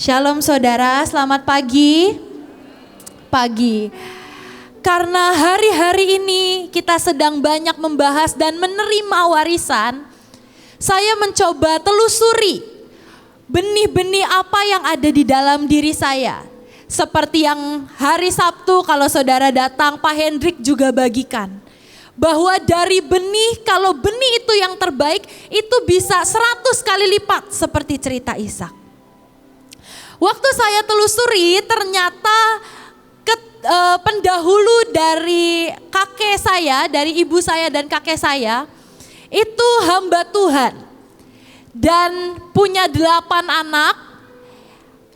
Shalom saudara, selamat pagi. Karena hari-hari ini kita sedang banyak membahas dan menerima warisan, saya mencoba telusuri benih-benih apa yang ada di dalam diri saya. Seperti yang hari Sabtu kalau saudara datang, Pak Hendrik juga bagikan. Bahwa dari benih, kalau benih itu yang terbaik, itu bisa 100 kali lipat seperti cerita Ishak. Waktu saya telusuri, ternyata pendahulu dari kakek saya, dari ibu saya dan kakek saya, itu hamba Tuhan. Dan punya 8 anak,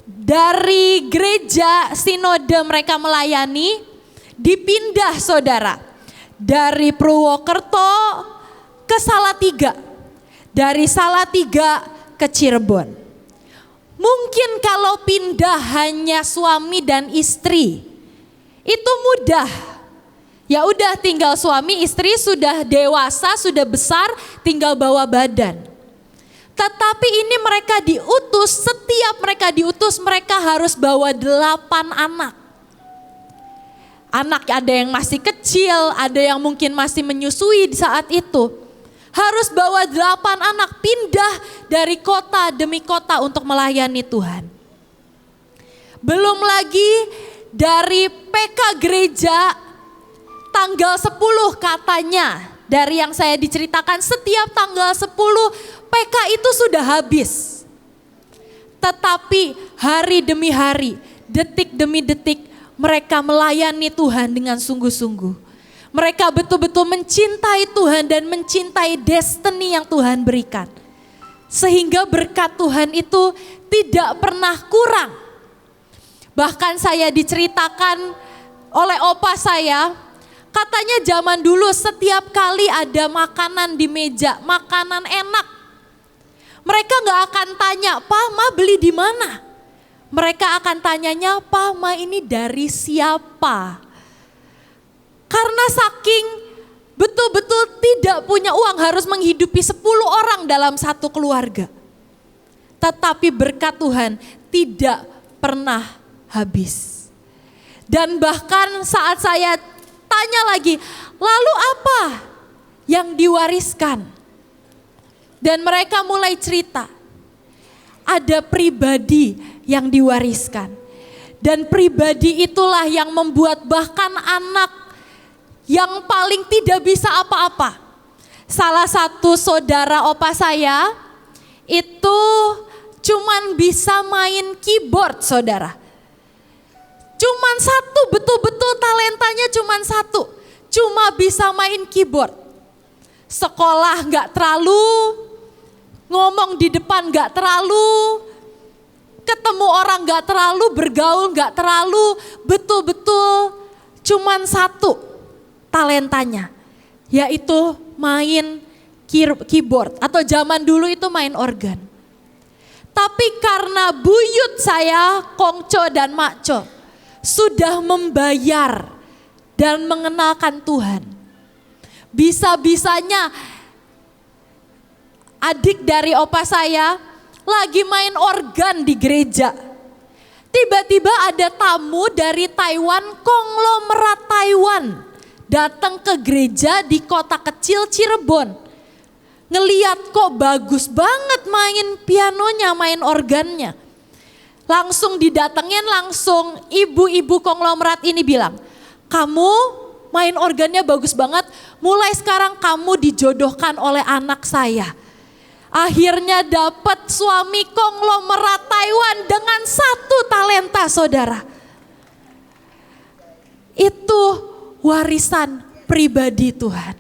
dari gereja sinode mereka melayani, dipindah saudara. Dari Purwokerto ke Salatiga, dari Salatiga ke Cirebon. Mungkin kalau pindah hanya suami dan istri, itu mudah. Ya udah, tinggal suami istri sudah dewasa, sudah besar, tinggal bawa badan. Tetapi ini mereka diutus, setiap mereka diutus mereka harus bawa 8 anak. Anak ada yang masih kecil, ada yang mungkin masih menyusui di saat itu. Harus bawa 8 anak pindah dari kota demi kota untuk melayani Tuhan. Belum lagi dari PK gereja tanggal 10 katanya. Dari yang saya diceritakan setiap tanggal 10 PK itu sudah habis. Tetapi hari demi hari, detik demi detik, mereka melayani Tuhan dengan sungguh-sungguh. Mereka betul-betul mencintai Tuhan dan mencintai destiny yang Tuhan berikan. Sehingga berkat Tuhan itu tidak pernah kurang. Bahkan saya diceritakan oleh opa saya, katanya zaman dulu setiap kali ada makanan di meja, makanan enak, mereka gak akan tanya, "Pa, Ma beli di mana?" Mereka akan tanyanya, "Pa, Ma ini dari siapa?" Karena saking betul-betul tidak punya uang, harus menghidupi 10 orang dalam satu keluarga. Tetapi berkat Tuhan tidak pernah habis. Dan bahkan saat saya tanya lagi, lalu apa yang diwariskan? Dan mereka mulai cerita, ada pribadi yang diwariskan. Dan pribadi itulah yang membuat bahkan anak yang paling tidak bisa apa-apa. Salah satu saudara opa saya itu cuman bisa main keyboard saudara. Cuman satu, betul-betul talentanya cuman satu. Cuma bisa main keyboard. Sekolah gak terlalu, ngomong di depan gak terlalu, ketemu orang gak terlalu, bergaul gak terlalu, betul-betul cuman satu talentanya, yaitu main keyboard atau zaman dulu itu main organ. Tapi karena buyut saya, Kongco dan Makco, sudah membayar dan mengenalkan Tuhan. Bisa-bisanya adik dari opa saya lagi main organ di gereja. Tiba-tiba ada tamu dari Taiwan, konglomerat Taiwan, datang ke gereja di kota kecil Cirebon. Ngeliat kok bagus banget main pianonya, main organnya. Langsung didatengin, langsung ibu-ibu konglomerat ini bilang, "Kamu main organnya bagus banget, mulai sekarang kamu dijodohkan oleh anak saya." Akhirnya dapat suami konglomerat Taiwan dengan satu talenta saudara. Itu warisan pribadi Tuhan.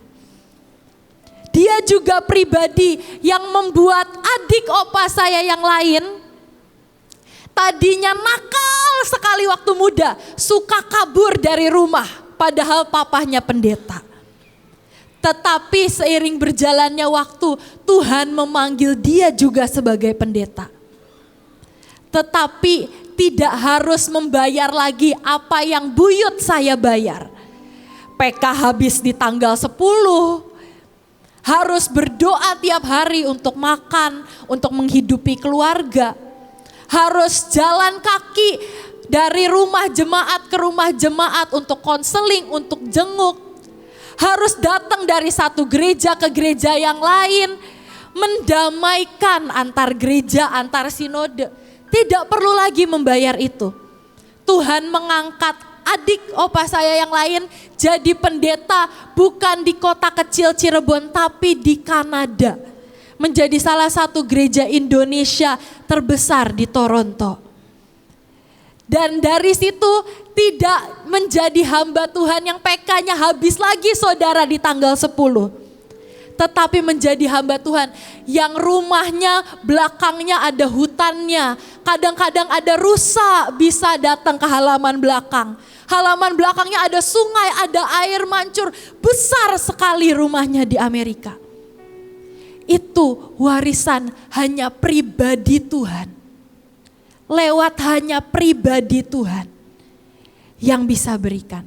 Dia juga pribadi yang membuat adik opa saya yang lain, tadinya nakal sekali waktu muda, suka kabur dari rumah, padahal papahnya pendeta. Tetapi seiring berjalannya waktu, Tuhan memanggil dia juga sebagai pendeta. Tetapi tidak harus membayar lagi apa yang buyut saya bayar. PK habis di tanggal 10, harus berdoa tiap hari untuk makan, untuk menghidupi keluarga. harus jalan kaki dari rumah jemaat ke rumah jemaat untuk konseling, untuk jenguk. Harus datang dari satu gereja ke gereja yang lain, mendamaikan antar gereja, antar sinode. Tidak perlu lagi membayar itu. Tuhan mengangkat adik opa saya yang lain jadi pendeta bukan di kota kecil Cirebon tapi di Kanada. Menjadi salah satu gereja Indonesia terbesar di Toronto. Dan dari situ tidak menjadi hamba Tuhan yang PK-nya habis lagi saudara di tanggal 10. Tetapi menjadi hamba Tuhan yang rumahnya belakangnya ada hutannya. Kadang-kadang ada rusa bisa datang ke halaman belakang. Halaman belakangnya ada sungai, ada air mancur. Besar sekali rumahnya di Amerika. Itu warisan hanya pribadi Tuhan. Lewat hanya pribadi Tuhan yang bisa berikan.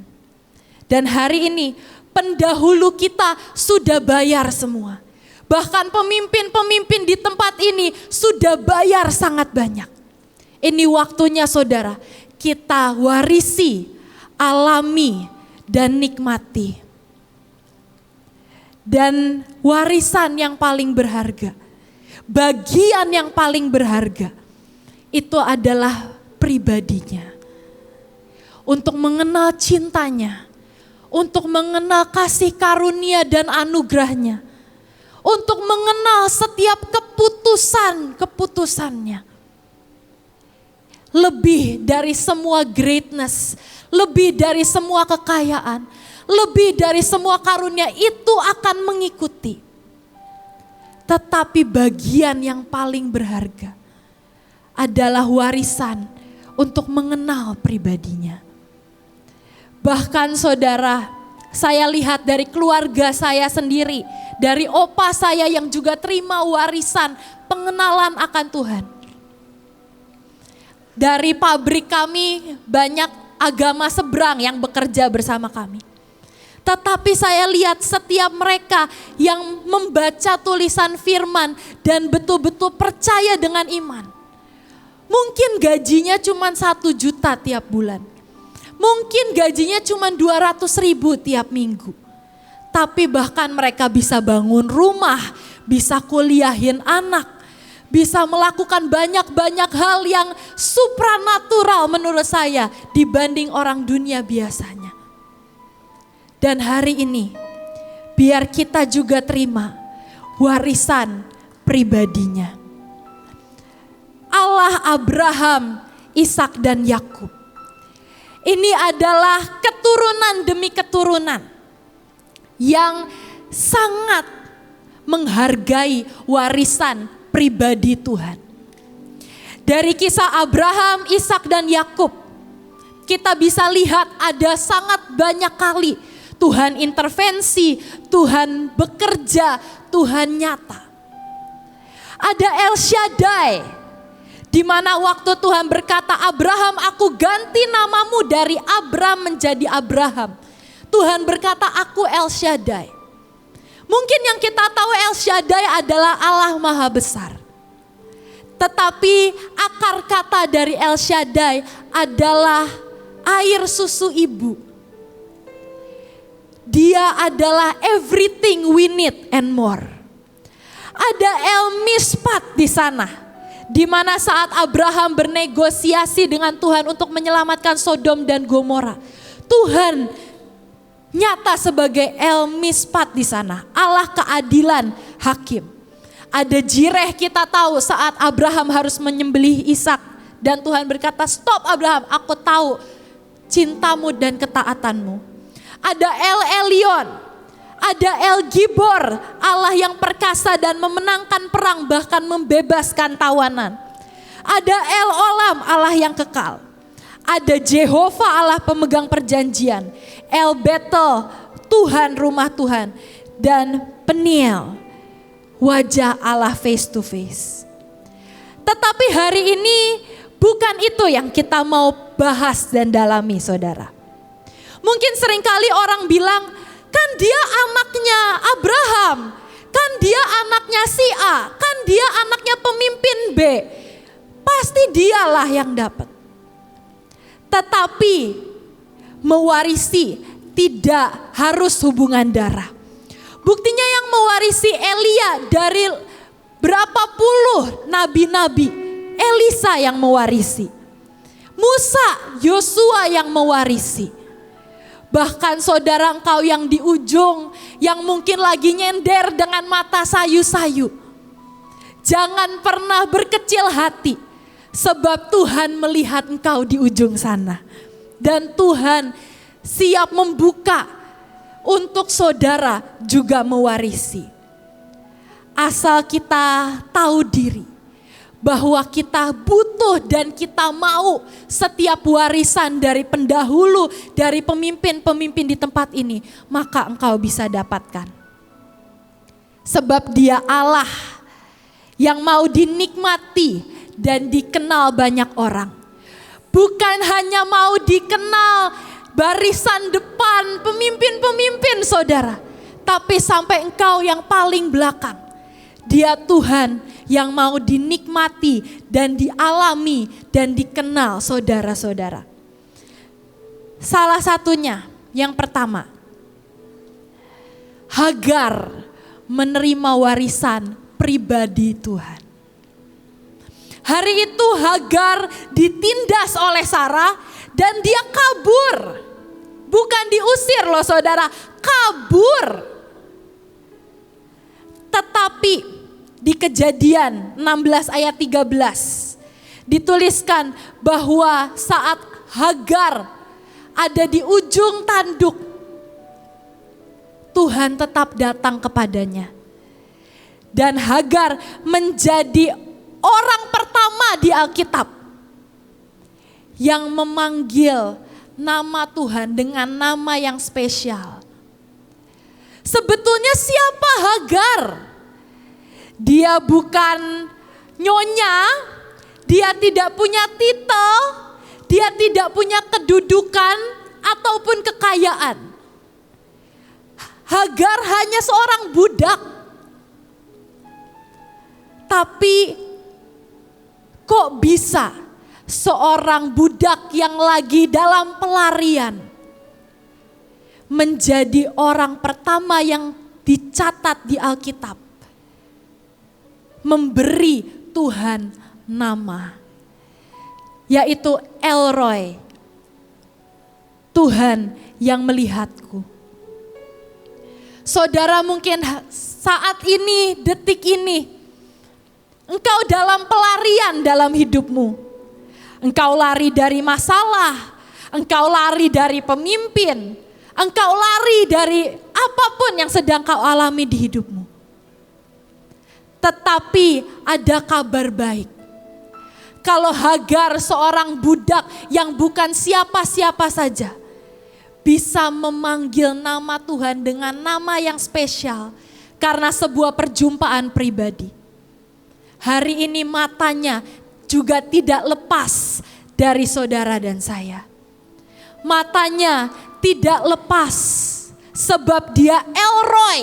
Dan hari ini pendahulu kita sudah bayar semua. Bahkan pemimpin-pemimpin di tempat ini sudah bayar sangat banyak. Ini waktunya saudara, kita warisi, alami, dan nikmati. Dan warisan yang paling berharga, bagian yang paling berharga, itu adalah pribadinya. Untuk mengenal cintanya, untuk mengenal kasih karunia dan anugerahnya, untuk mengenal setiap keputusannya. Lebih dari semua greatness, lebih dari semua kekayaan, lebih dari semua karunia itu akan mengikuti. Tetapi bagian yang paling berharga adalah warisan untuk mengenal pribadinya. Bahkan saudara, saya lihat dari keluarga saya sendiri, dari opa saya yang juga terima warisan pengenalan akan Tuhan. Dari pabrik kami banyak agama seberang yang bekerja bersama kami. Tetapi saya lihat setiap mereka yang membaca tulisan firman dan betul-betul percaya dengan iman. Mungkin gajinya cuma 1 juta tiap bulan. Mungkin gajinya cuma 200.000 tiap minggu. Tapi bahkan mereka bisa bangun rumah, bisa kuliahin anak, bisa melakukan banyak-banyak hal yang supranatural menurut saya dibanding orang dunia biasanya. Dan hari ini biar kita juga terima warisan pribadinya. Allah Abraham, Ishak dan Yakub. Ini adalah keturunan demi keturunan yang sangat menghargai warisan pribadi Tuhan. Dari kisah Abraham, Ishak dan Yakub, kita bisa lihat ada sangat banyak kali Tuhan intervensi, Tuhan bekerja, Tuhan nyata. Ada El Shaddai, di mana waktu Tuhan berkata, Abraham, aku ganti namamu dari Abram menjadi Abraham. Tuhan berkata, aku El Shaddai. Mungkin yang kita tahu El Shaddai adalah Allah Maha Besar. Tetapi akar kata dari El Shaddai adalah air susu ibu. Dia adalah everything we need and more. Ada El Mispat di sana, di mana saat Abraham bernegosiasi dengan Tuhan untuk menyelamatkan Sodom dan Gomora, Tuhan nyata sebagai El Mispat di sana, Allah keadilan hakim. Ada Jireh, kita tahu saat Abraham harus menyembelih Ishak dan Tuhan berkata, stop Abraham, aku tahu cintamu dan ketaatanmu. Ada El Elyon, ada El Gibor, Allah yang perkasa dan memenangkan perang bahkan membebaskan tawanan. Ada El Olam, Allah yang kekal. Ada Jehovah, Allah pemegang perjanjian. El Betel, Tuhan rumah Tuhan. Dan Peniel, wajah Allah face to face. Tetapi hari ini bukan itu yang kita mau bahas dan dalami saudara. Mungkin seringkali orang bilang, kan dia anaknya Abraham, kan dia anaknya si A, kan dia anaknya pemimpin B. pasti dialah yang dapat. Tetapi mewarisi tidak harus hubungan darah. Buktinya yang mewarisi Elia dari berapa puluh nabi-nabi, Elisa yang mewarisi. Musa, Yosua yang mewarisi. Bahkan saudara engkau yang di ujung, yang mungkin lagi nyender dengan mata sayu-sayu. Jangan pernah berkecil hati, sebab Tuhan melihat engkau di ujung sana. Dan Tuhan siap membuka untuk saudara juga mewarisi. Asal kita tahu diri bahwa kita butuh dan kita mau setiap warisan dari pendahulu, dari pemimpin-pemimpin di tempat ini, maka engkau bisa dapatkan. Sebab Dia Allah yang mau dinikmati dan dikenal banyak orang. Bukan hanya mau dikenal barisan depan pemimpin-pemimpin saudara, tapi sampai engkau yang paling belakang. Dia Tuhan yang mau dinikmati dan dialami dan dikenal saudara-saudara. Salah satunya, yang pertama, Hagar menerima warisan pribadi Tuhan. Hari itu Hagar ditindas oleh Sarah dan dia kabur. Bukan diusir loh saudara, kabur. Tetapi di Kejadian 16 ayat 13 dituliskan bahwa saat Hagar ada di ujung tanduk, Tuhan tetap datang kepadanya. Dan Hagar menjadi orang pertama di Alkitab yang memanggil nama Tuhan dengan nama yang spesial. Sebetulnya siapa Hagar? Dia bukan nyonya, dia tidak punya titel, dia tidak punya kedudukan ataupun kekayaan. Hagar hanya seorang budak. Tapi kok bisa seorang budak yang lagi dalam pelarian menjadi orang pertama yang dicatat di Alkitab, memberi Tuhan nama, yaitu El Roi, Tuhan yang melihatku. Saudara mungkin saat ini, detik ini, engkau dalam pelarian dalam hidupmu. Engkau lari dari masalah, engkau lari dari pemimpin, engkau lari dari apapun yang sedang kau alami di hidupmu. Tetapi ada kabar baik. Kalau Hagar seorang budak yang bukan siapa-siapa saja, bisa memanggil nama Tuhan dengan nama yang spesial karena sebuah perjumpaan pribadi. Hari ini matanya juga tidak lepas dari saudara dan saya. Matanya tidak lepas sebab Dia El Roi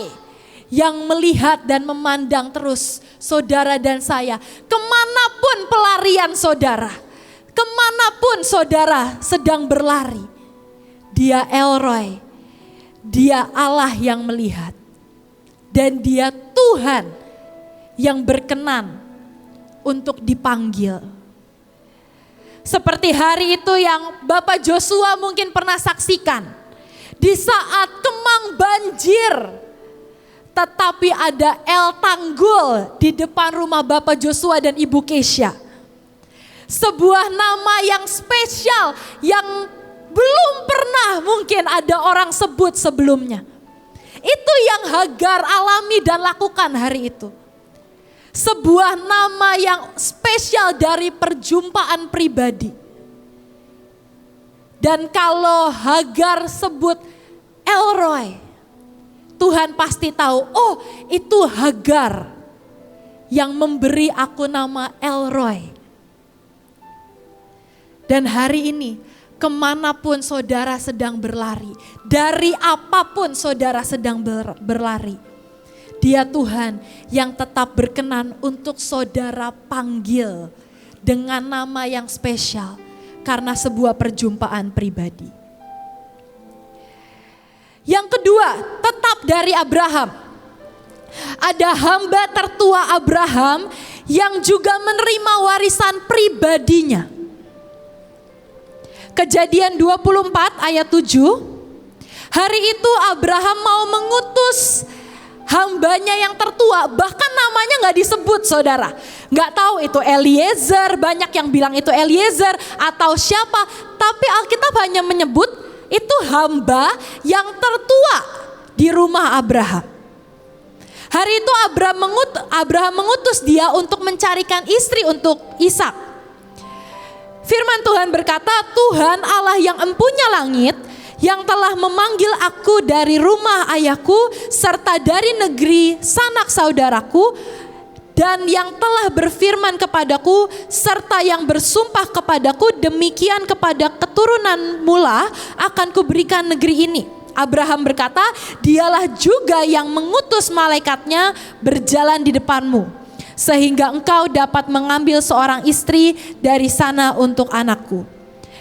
yang melihat dan memandang terus saudara dan saya. Kemanapun pelarian saudara, kemanapun saudara sedang berlari, Dia El Roi, Dia Allah yang melihat. Dan Dia Tuhan yang berkenan untuk dipanggil. Seperti hari itu yang Bapak Joshua mungkin pernah saksikan. Di saat Kemang banjir, tetapi ada El Tanggul di depan rumah Bapak Joshua dan Ibu Keisha. Sebuah nama yang spesial yang belum pernah mungkin ada orang sebut sebelumnya. Itu yang Hagar alami dan lakukan hari itu. Sebuah nama yang spesial dari perjumpaan pribadi. Dan kalau Hagar sebut El Roi, Tuhan pasti tahu, oh itu Hagar yang memberi aku nama El Roi. Dan hari ini kemanapun saudara sedang berlari, dari apapun saudara sedang berlari, Dia Tuhan yang tetap berkenan untuk saudara panggil dengan nama yang spesial karena sebuah perjumpaan pribadi. Yang kedua, tetap dari Abraham. Ada hamba tertua Abraham yang juga menerima warisan pribadinya. Kejadian 24 ayat 7. Hari itu Abraham mau mengutus hambanya yang tertua, bahkan namanya gak disebut saudara. Gak tahu itu Eliezer, banyak yang bilang itu Eliezer atau siapa. Tapi Alkitab hanya menyebut itu hamba yang tertua di rumah Abraham. Hari itu Abraham mengutus dia untuk mencarikan istri untuk Ishak. Firman Tuhan berkata, Tuhan Allah yang empunya langit, yang telah memanggil aku dari rumah ayahku serta dari negeri sanak saudaraku, dan yang telah berfirman kepadaku serta yang bersumpah kepadaku, demikian kepada keturunan mula akan kuberikan negeri ini. Abraham berkata, dialah juga yang mengutus malaikatnya berjalan di depanmu, sehingga engkau dapat mengambil seorang istri dari sana untuk anakku.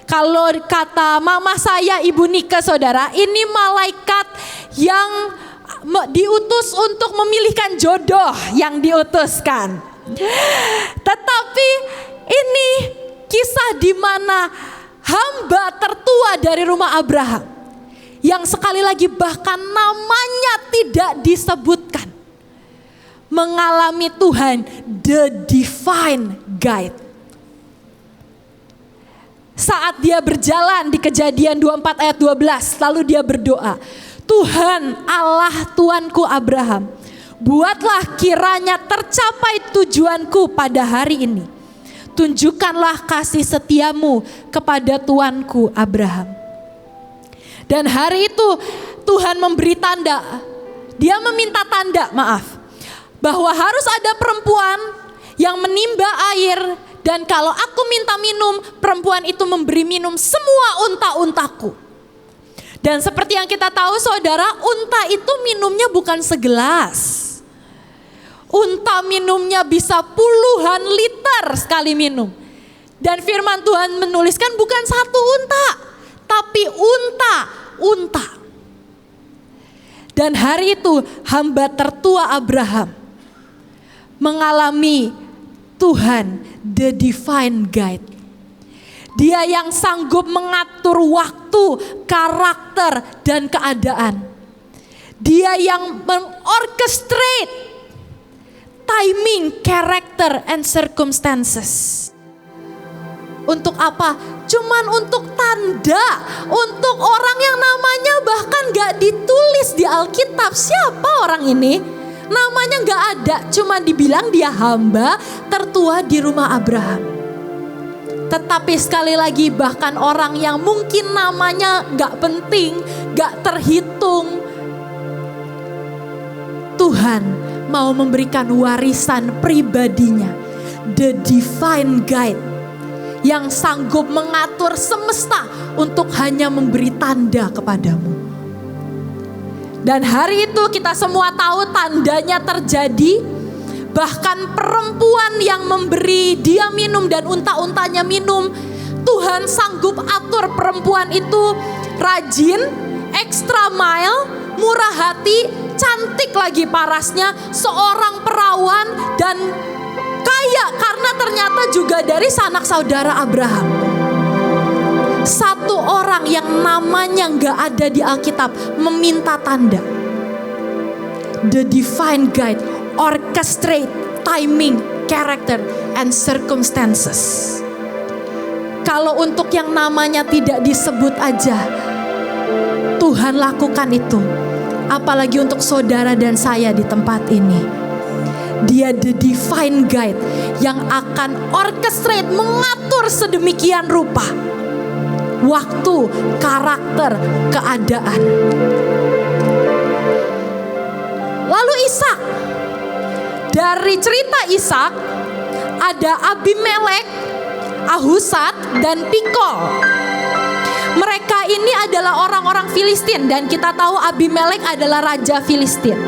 Kalau kata mama saya, Ibu Nika saudara, ini malaikat yang diutus untuk memilihkan jodoh yang diutuskan. Tetapi ini kisah di mana hamba tertua dari rumah Abraham, yang sekali lagi bahkan namanya tidak disebutkan, mengalami Tuhan, the divine guide. Saat dia berjalan di Kejadian 24 ayat 12, lalu dia berdoa, Tuhan Allah Tuanku Abraham, buatlah kiranya tercapai tujuanku pada hari ini. Tunjukkanlah kasih setiamu kepada Tuanku Abraham. Dan hari itu Tuhan memberi tanda, dia meminta tanda, bahwa harus ada perempuan yang menimba air, dan kalau aku minta minum, perempuan itu memberi minum semua unta-untaku. Dan seperti yang kita tahu saudara, unta itu minumnya bukan segelas. Unta minumnya bisa puluhan liter sekali minum. Dan firman Tuhan menuliskan bukan satu unta, tapi unta. Dan hari itu hamba tertua Abraham mengalami Tuhan, the divine guide. Dia yang sanggup mengatur waktu, karakter, dan keadaan. Dia yang mengorchestrate timing, character, and circumstances. Untuk apa? Cuman untuk tanda, untuk orang yang namanya bahkan gak ditulis di Alkitab. Siapa orang ini? Namanya gak ada, cuma dibilang dia hamba tertua di rumah Abraham. Tetapi sekali lagi bahkan orang yang mungkin namanya gak penting, gak terhitung, Tuhan mau memberikan warisan pribadinya, the divine guide, yang sanggup mengatur semesta untuk hanya memberi tanda kepadamu. Dan hari itu kita semua tahu tandanya terjadi. Bahkan perempuan yang memberi dia minum dan unta-untanya minum, Tuhan sanggup atur perempuan itu rajin, extra mile, murah hati, cantik lagi parasnya, seorang perawan dan kaya karena ternyata juga dari sanak saudara Abraham. Satu orang yang namanya gak ada di Alkitab meminta tanda. The divine guide, orchestrate timing, character, and circumstances. Kalau untuk yang namanya tidak disebut aja, Tuhan lakukan itu. Apalagi untuk saudara dan saya di tempat ini. Dia the divine guide yang akan orchestrate, mengatur sedemikian rupa waktu, karakter, keadaan. Lalu Ishak. Dari cerita Ishak ada Abimelek, Ahuzat, dan Pikol. Mereka ini adalah orang-orang Filistin dan kita tahu Abimelek adalah raja Filistin.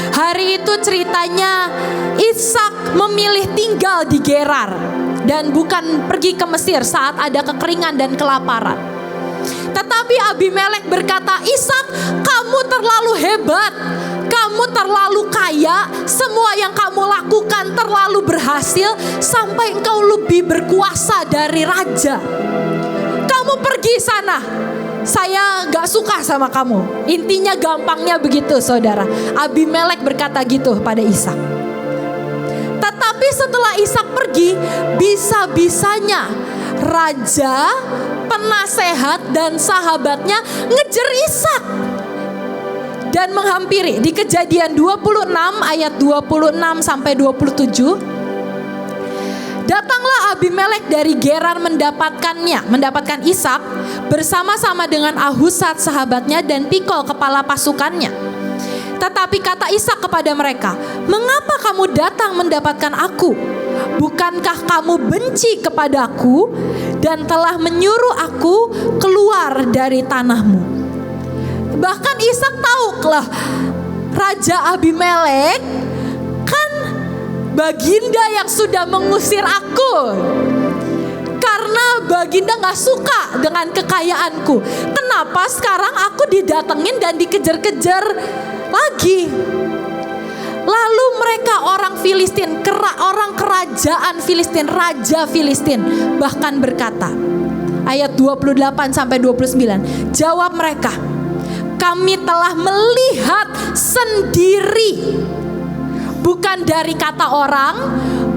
Hari itu ceritanya Ishak memilih tinggal di Gerar dan bukan pergi ke Mesir saat ada kekeringan dan kelaparan. Tetapi Abimelek berkata, Ishak, kamu terlalu hebat, kamu terlalu kaya, semua yang kamu lakukan terlalu berhasil sampai engkau lebih berkuasa dari raja. Kamu pergi sana, saya gak suka sama kamu. Intinya gampangnya begitu, saudara. Abimelek berkata gitu pada Ishak. Tetapi setelah Ishak pergi, bisa-bisanya raja, penasehat dan sahabatnya ngejar Ishak dan menghampiri. Di Kejadian 26 ayat 26 sampai 27. Datanglah Abimelek dari Gerar mendapatkan Ishak bersama-sama dengan Ahuzat sahabatnya dan Pikol kepala pasukannya. Tetapi kata Ishak kepada mereka, mengapa kamu datang mendapatkan aku? Bukankah kamu benci kepadaku dan telah menyuruh aku keluar dari tanahmu? Bahkan Ishak tahu lah, Raja Abimelek kan baginda yang sudah mengusir aku. Karena baginda gak suka dengan kekayaanku. Kenapa sekarang aku didatengin dan dikejar-kejar lagi? Lalu mereka orang Filistin, orang kerajaan Filistin, raja Filistin bahkan berkata, ayat 28 sampai 29, jawab mereka, kami telah melihat sendiri, bukan dari kata orang,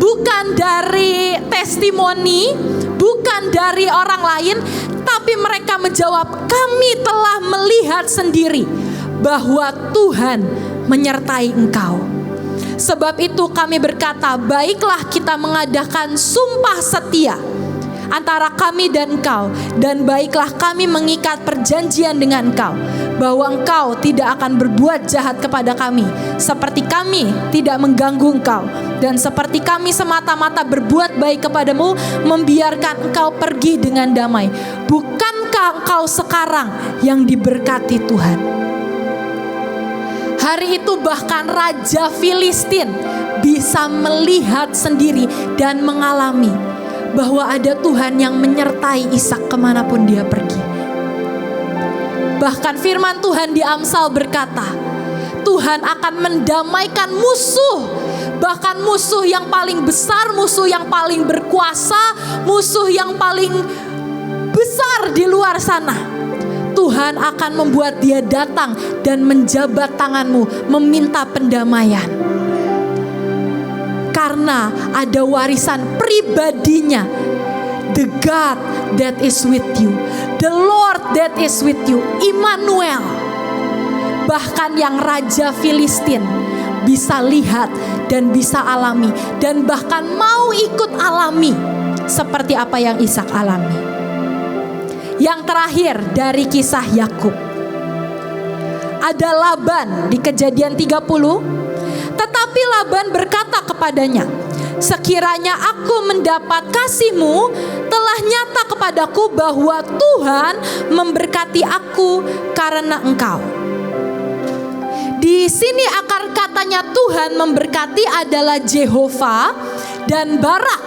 bukan dari testimoni, bukan dari orang lain, tapi mereka menjawab, kami telah melihat sendiri bahwa Tuhan menyertai engkau. Sebab itu kami berkata, baiklah kita mengadakan sumpah setia antara kami dan engkau, dan baiklah kami mengikat perjanjian dengan engkau, bahwa engkau tidak akan berbuat jahat kepada kami, seperti kami tidak mengganggu engkau, dan seperti kami semata-mata berbuat baik kepadamu, membiarkan engkau pergi dengan damai. Bukankah engkau sekarang yang diberkati Tuhan? Hari itu bahkan Raja Filistin bisa melihat sendiri dan mengalami bahwa ada Tuhan yang menyertai Ishak kemanapun dia pergi. Bahkan firman Tuhan di Amsal berkata, Tuhan akan mendamaikan musuh, bahkan musuh yang paling besar, musuh yang paling berkuasa, musuh yang paling besar di luar sana. Tuhan akan membuat dia datang dan menjabat tanganmu meminta pendamaian. Karena ada warisan pribadinya. The God that is with you, the Lord that is with you, Immanuel. Bahkan yang Raja Filistin bisa lihat dan bisa alami, dan bahkan mau ikut alami seperti apa yang Ishak alami. Yang terakhir dari kisah Yakub, ada Laban di Kejadian 30. Tetapi Laban berkata kepadanya, sekiranya aku mendapat kasihmu, telah nyata kepadaku bahwa Tuhan memberkati aku karena engkau. Di sini akar katanya Tuhan memberkati adalah Jehovah dan Barak,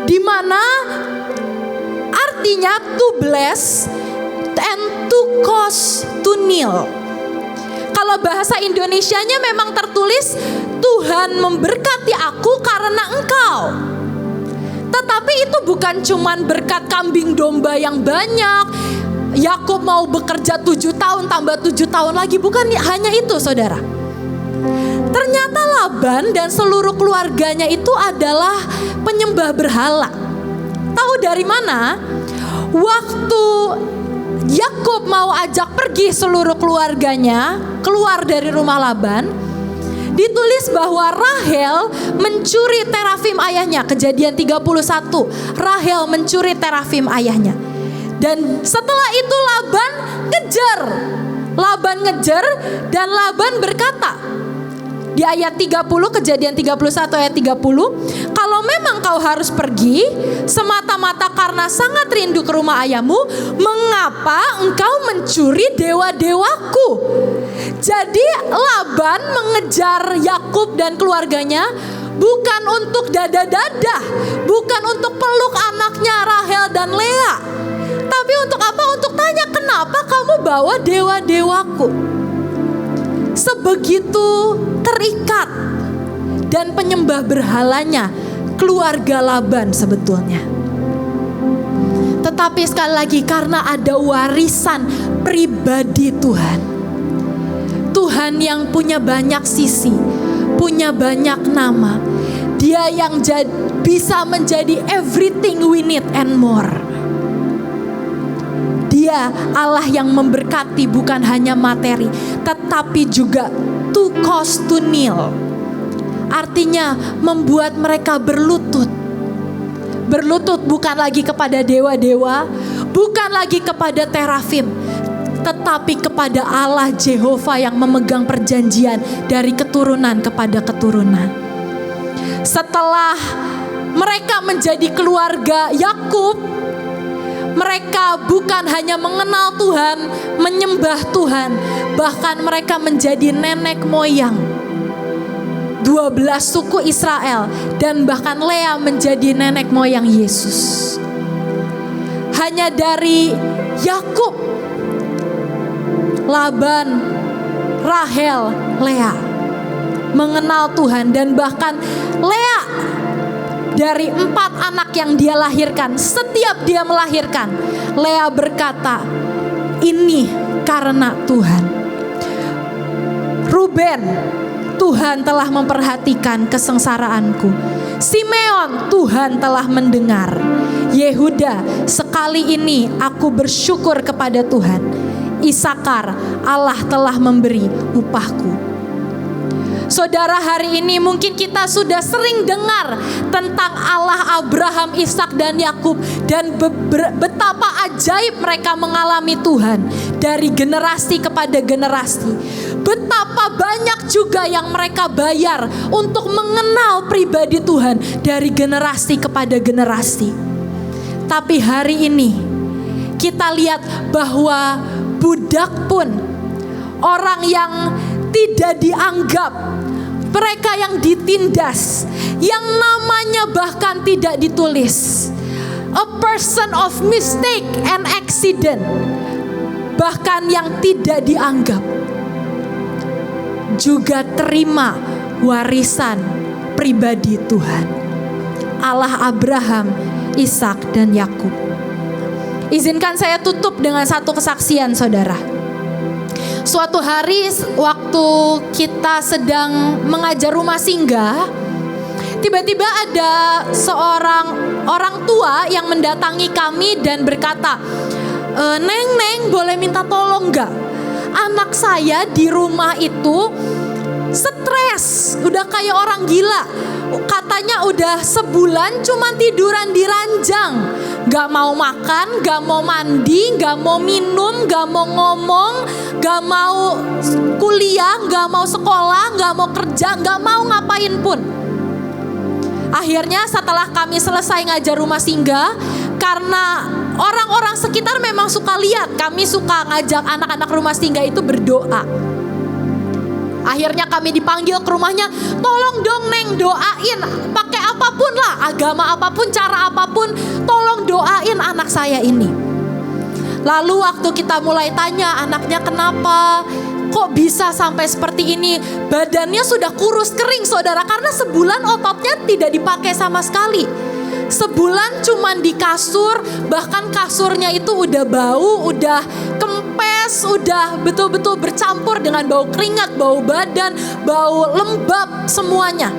di mana artinya to bless and to cause to kneel. Kalau bahasa Indonesianya memang tertulis Tuhan memberkati aku karena engkau. Tetapi itu bukan cuman berkat kambing domba yang banyak. Yakub mau bekerja 7 tahun tambah 7 tahun lagi. Bukan hanya itu, saudara. Ternyata Laban dan seluruh keluarganya itu adalah penyembah berhala. Tahu dari mana? Waktu Yakub mau ajak pergi seluruh keluarganya keluar dari rumah Laban, ditulis bahwa Rahel mencuri terafim ayahnya. Kejadian 31, Rahel mencuri terafim ayahnya. Dan setelah itu Laban ngejar dan Laban berkata di ayat 30, Kejadian 31 ayat 30, kalau memang kau harus pergi semata-mata karena sangat rindu ke rumah ayahmu, mengapa engkau mencuri dewa-dewaku? Jadi Laban mengejar Yakub dan keluarganya bukan untuk dada-dada, bukan untuk peluk anaknya Rahel dan Lea. Tapi untuk apa? Untuk tanya, kenapa kamu bawa dewa-dewaku? Sebegitu terikat dan penyembah berhalanya keluarga Laban sebetulnya. Tetapi sekali lagi, karena ada warisan pribadi Tuhan. Tuhan yang punya banyak sisi, punya banyak nama. Dia yang bisa menjadi everything we need and more. Dia Allah yang memberkati bukan hanya materi, tetapi juga to cause to kneel. Artinya membuat mereka berlutut. Berlutut bukan lagi kepada dewa-dewa, bukan lagi kepada terafim, tetapi kepada Allah Jehovah yang memegang perjanjian dari keturunan kepada keturunan. Setelah mereka menjadi keluarga Yakub, mereka bukan hanya mengenal Tuhan, menyembah Tuhan, bahkan mereka menjadi nenek moyang 12 suku Israel, dan bahkan Lea menjadi nenek moyang Yesus. Hanya dari Yakub, Laban, Rahel, Lea mengenal Tuhan, dan bahkan Lea dari 4 anak yang dia lahirkan, setiap dia melahirkan, Lea berkata, ini karena Tuhan. Ruben, Tuhan telah memperhatikan kesengsaraanku. Simeon, Tuhan telah mendengar. Yehuda, sekali ini aku bersyukur kepada Tuhan. Isakar, Allah telah memberi upahku. Saudara, hari ini mungkin kita sudah sering dengar tentang Allah Abraham, Ishak dan Yakub, dan betapa ajaib mereka mengalami Tuhan dari generasi kepada generasi. Betapa banyak juga yang mereka bayar untuk mengenal pribadi Tuhan dari generasi kepada generasi. Tapi hari ini kita lihat bahwa budak pun, orang yang tidak dianggap, mereka yang ditindas, yang namanya bahkan tidak ditulis, a person of mistake and accident, bahkan yang tidak dianggap, juga terima warisan pribadi Tuhan, Allah Abraham, Ishak dan Yakub. Izinkan saya tutup dengan satu kesaksian, saudara. Suatu hari waktu kita sedang mengajar rumah singgah, tiba-tiba ada seorang orang tua yang mendatangi kami dan berkata, Neng, boleh minta tolong gak? Anak saya di rumah itu stres, udah kayak orang gila. Katanya udah sebulan cuma tiduran di ranjang, gak mau makan, gak mau mandi, gak mau minum, gak mau ngomong, gak mau kuliah, gak mau sekolah, gak mau kerja, gak mau ngapain pun. Akhirnya setelah kami selesai ngajar rumah singgah, karena orang-orang sekitar memang suka lihat, kami suka ngajak anak-anak rumah singgah itu berdoa. Akhirnya kami dipanggil ke rumahnya, tolong dong Neng doain, pakai apapun lah, agama apapun, cara apapun, tolong doain anak saya ini. Lalu waktu kita mulai tanya anaknya kenapa, kok bisa sampai seperti ini, badannya sudah kurus kering saudara, karena sebulan ototnya tidak dipakai sama sekali. Sebulan cuman di kasur, bahkan kasurnya itu udah bau, udah kempes, udah betul-betul bercampur dengan bau keringat, bau badan, bau lembab semuanya.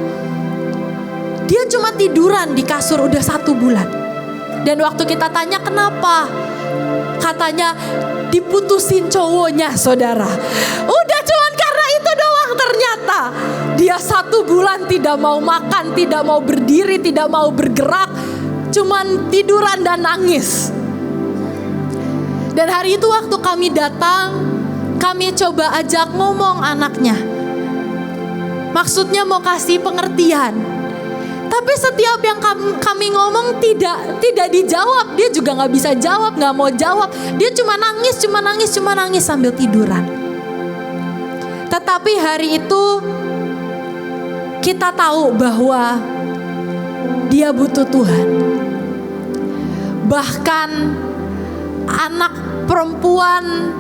Dia cuma tiduran di kasur udah 1 bulan. Dan waktu kita tanya kenapa, katanya diputusin cowoknya saudara. Udah cuman karena itu doang ternyata. Dia 1 bulan tidak mau makan, tidak mau berdiri, tidak mau bergerak, cuman tiduran dan nangis. Dan hari itu waktu kami datang, kami coba ajak ngomong anaknya. Maksudnya mau kasih pengertian. Tapi setiap yang kami ngomong tidak dijawab. Dia juga gak bisa jawab, gak mau jawab. Dia cuma nangis sambil tiduran. Tetapi hari itu kita tahu bahwa dia butuh Tuhan. Bahkan anak perempuan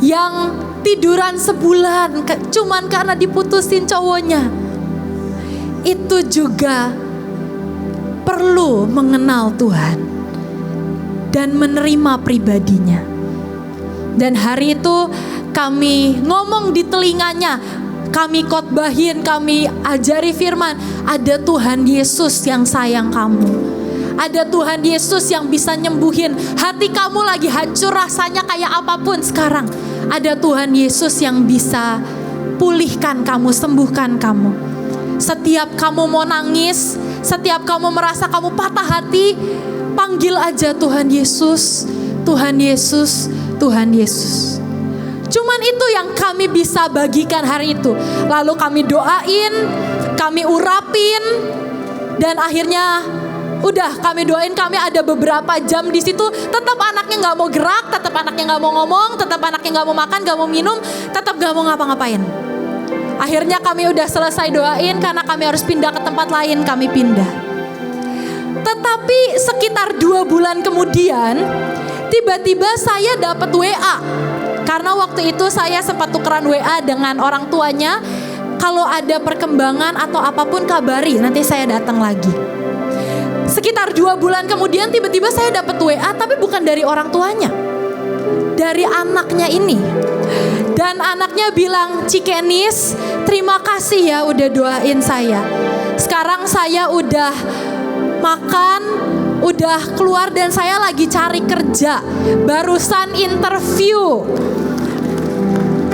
yang tiduran sebulan cuman karena diputusin cowoknya, itu juga perlu mengenal Tuhan dan menerima pribadinya. Dan hari itu kami ngomong di telinganya, kami khotbahin, kami ajari firman, ada Tuhan Yesus yang sayang kamu. Ada Tuhan Yesus yang bisa nyembuhin hati kamu lagi hancur rasanya kayak apapun sekarang. Ada Tuhan Yesus yang bisa pulihkan kamu, sembuhkan kamu. Setiap kamu mau nangis, setiap kamu merasa kamu patah hati, panggil aja Tuhan Yesus, Tuhan Yesus, Tuhan Yesus. Cuman itu yang kami bisa bagikan hari itu. Lalu kami doain, kami urapin, dan akhirnya udah kami doain, kami ada beberapa jam di situ. Tetap anaknya nggak mau gerak, tetap anaknya nggak mau ngomong, tetap anaknya nggak mau makan, nggak mau minum, tetap nggak mau ngapa-ngapain. Akhirnya kami udah selesai doain karena kami harus pindah ke tempat lain, kami pindah. Tetapi sekitar 2 bulan kemudian, tiba-tiba saya dapat WA. Karena waktu itu saya sempat tukeran WA dengan orang tuanya. Kalau ada perkembangan atau apapun kabari, nanti saya datang lagi. Sekitar 2 bulan kemudian tiba-tiba saya dapat WA, tapi bukan dari orang tuanya, dari anaknya ini. Dan anaknya bilang, Cikenis, terima kasih ya udah doain saya. Sekarang saya udah makan, udah keluar dan saya lagi cari kerja. Barusan interview.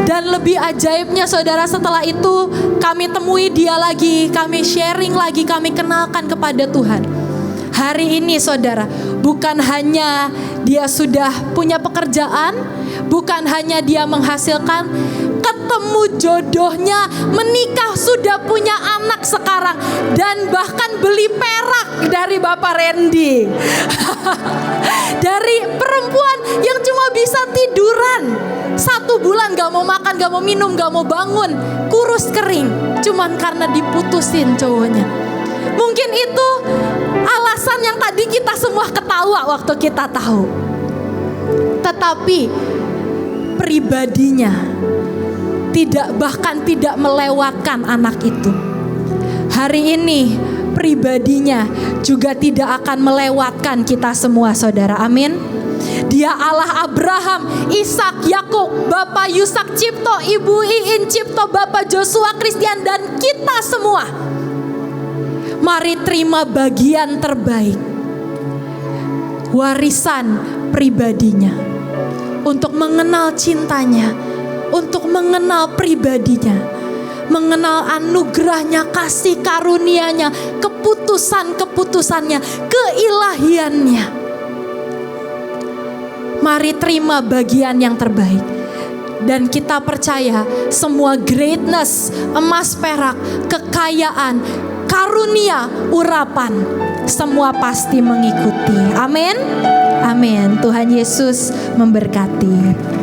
Dan lebih ajaibnya saudara, setelah itu kami temui dia lagi, kami sharing lagi, kami kenalkan kepada Tuhan. Hari ini saudara, bukan hanya dia sudah punya pekerjaan, bukan hanya dia menghasilkan, ketemu jodohnya, menikah, sudah punya anak sekarang, dan bahkan beli perak dari Bapak Randy. Dari perempuan yang cuma bisa tiduran 1 bulan, gak mau makan, gak mau minum, gak mau bangun, kurus kering, cuman karena diputusin cowoknya. Mungkin itu alasan yang tadi kita semua ketawa waktu kita tahu. Tetapi pribadinya bahkan tidak melewatkan anak itu. Hari ini pribadinya juga tidak akan melewatkan kita semua saudara, amin. Dia Allah Abraham, Ishak, Yakub, Bapak Yusak Cipto, Ibu Iin Cipto, Bapak Joshua Christian, dan kita semua. Mari terima bagian terbaik, warisan pribadinya, untuk mengenal cintanya, untuk mengenal pribadinya, mengenal anugerahnya, kasih karunia-Nya, keputusan-keputusannya, keilahiannya. Mari terima bagian yang terbaik. Dan kita percaya semua greatness, emas perak, kekayaan, karunia, urapan, semua pasti mengikuti. Amin. Amin. Tuhan Yesus memberkati.